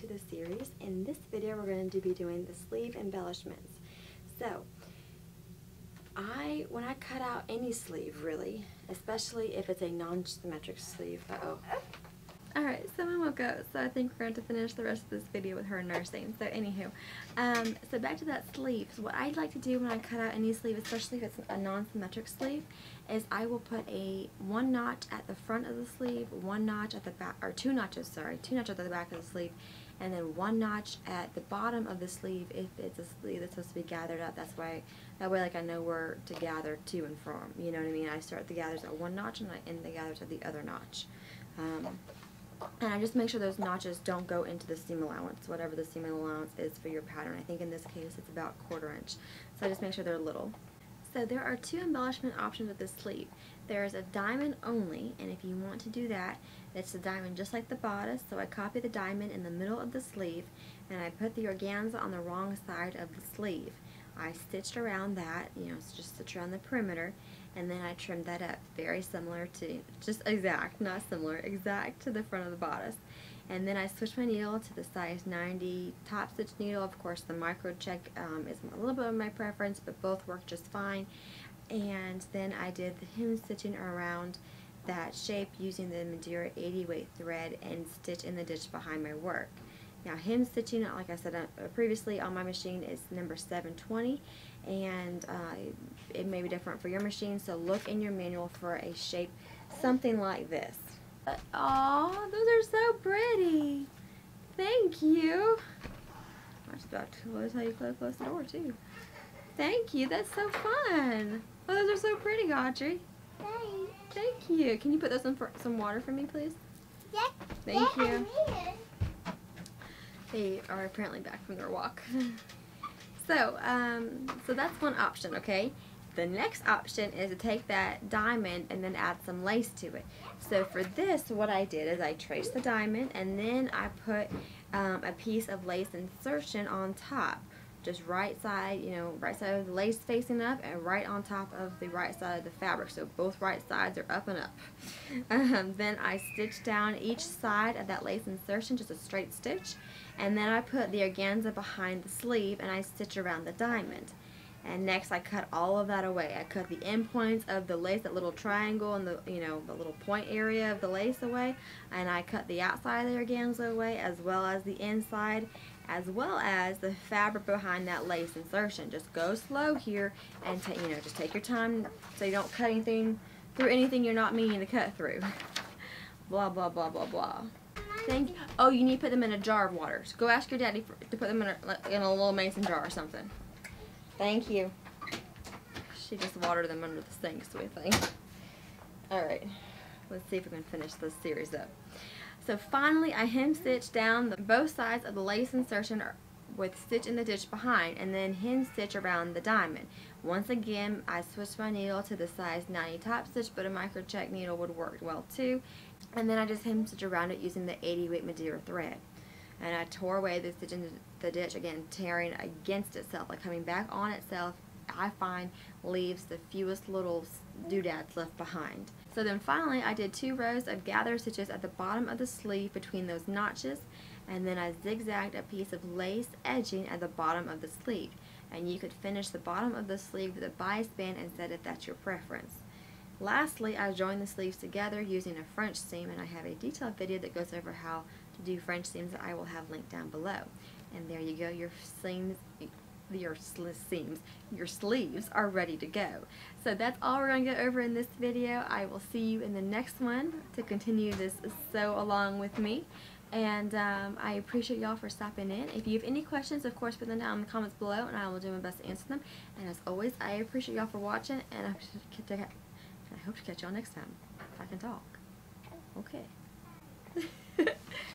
to the series. In this video we're going to be doing the sleeve embellishments. So when I cut out any sleeve really, especially if it's a non-symmetric sleeve, Alright, so Mama goes. So I think we're going to finish the rest of this video with her nursing. So anywho, so back to that sleeve. So what I'd like to do when I cut out any sleeve, especially if it's a non-symmetric sleeve, is I will put one notch at the front of the sleeve, one notch at the back, or two notches at the back of the sleeve, and then one notch at the bottom of the sleeve if it's a sleeve that's supposed to be gathered up. That way like I know where to gather to and from. You know what I mean? I start the gathers at one notch and I end the gathers at the other notch. And I just make sure those notches don't go into the seam allowance, whatever the seam allowance is for your pattern. I think in this case it's about 1/4 inch. So I just make sure they're little. So there are two embellishment options with this sleeve. There's a diamond only, and if you want to do that, it's a diamond just like the bodice. So I copy the diamond in the middle of the sleeve, and I put the organza on the wrong side of the sleeve. I stitched around that, just stitch around the perimeter, and then I trimmed that up, very similar to, not similar, exact to the front of the bodice. And then I switched my needle to the size 90 top stitch needle. Of course the micro check is a little bit of my preference, but both work just fine. And then I did the hem stitching around that shape using the Madeira 80 weight thread and stitch in the ditch behind my work. Now hem stitching, like I said previously, on my machine is number 720, and it may be different for your machine, so look in your manual for a shape something like this. Aw, those are so pretty. Thank you. I was about to close how you close the door too. Thank you, that's so fun. Oh, those are so pretty, Audrey. Thank you. Can you put those in for some water for me, please? Yeah. Thank you. They are apparently back from their walk. So that's one option, okay? The next option is to take that diamond and then add some lace to it. So for this, what I did is I traced the diamond and then I put a piece of lace insertion on top. Just right side, right side of the lace facing up and right on top of the right side of the fabric. So both right sides are up and up. Then I stitched down each side of that lace insertion, just a straight stitch. And then I put the organza behind the sleeve and I stitch around the diamond. And next I cut all of that away. I cut the end points of the lace, that little triangle and the the little point area of the lace away, and I cut the outside of the organza away, as well as the inside, as well as the fabric behind that lace insertion. Just go slow here and just take your time so you don't cut anything through anything you're not meaning to cut through. Blah blah blah blah blah. Thank you. Oh, you need to put them in a jar of water. So go ask your daddy to put them in a little mason jar or something. Thank you. She just watered them under the sink, so I think. Alright, let's see if we can finish this series up. So finally, I hem stitched down both sides of the lace insertion with stitch in the ditch behind, and then hem stitch around the diamond. Once again, I switched my needle to the size 90 top stitch, but a micro check needle would work well too. And then I just hem stitch around it using the 80 weight Madeira thread. And I tore away the stitch in the ditch, again tearing against itself, like coming back on itself. I find leaves the fewest little doodads left behind. So then finally I did 2 rows of gather stitches at the bottom of the sleeve between those notches, and then I zigzagged a piece of lace edging at the bottom of the sleeve. And you could finish the bottom of the sleeve with a bias band instead if that's your preference. Lastly, I joined the sleeves together using a French seam, and I have a detailed video that goes over how to do French seams that I will have linked down below. And there you go, your sleeves are ready to go. So that's all we're going to go over in this video. I will see you in the next one to continue this sew along with me. And I appreciate y'all for stopping in. If you have any questions, of course, put them down in the comments below, and I will do my best to answer them. And as always, I appreciate y'all for watching, and I hope to catch y'all next time, if I can talk. Okay.